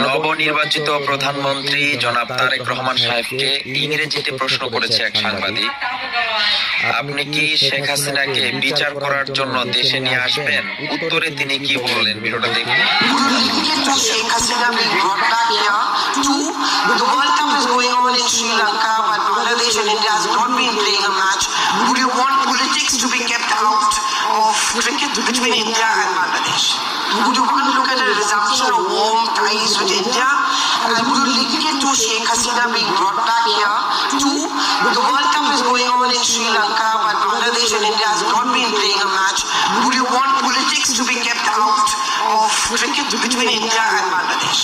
নবনির্বাচিত প্রধানমন্ত্রী জনাব তারেক রহমান সাহেবকে ইংরেজিতে প্রশ্ন করেছে এক সাংবাদিক, আপনি কি শেখ হাসিনাকে বিচার করার জন্য দেশে নিয়ে আসবেন? উত্তরে তিনি কি বললেন, ভিডিওটা দেখুন। Sheikh Hasina being brought back here. Two, the World Cup is going on in Sri Lanka, but Bangladesh and India has not been playing a match. Would you want politics to be kept out of cricket between India and Bangladesh? Would you want to look at a resumption of warm ties with India? And would you link it to Sheikh Hasina being brought back here? Two, the World Cup is going on in Sri Lanka, but Bangladesh and India has not been playing a match. Would you want politics to be kept out of cricket between India and Bangladesh?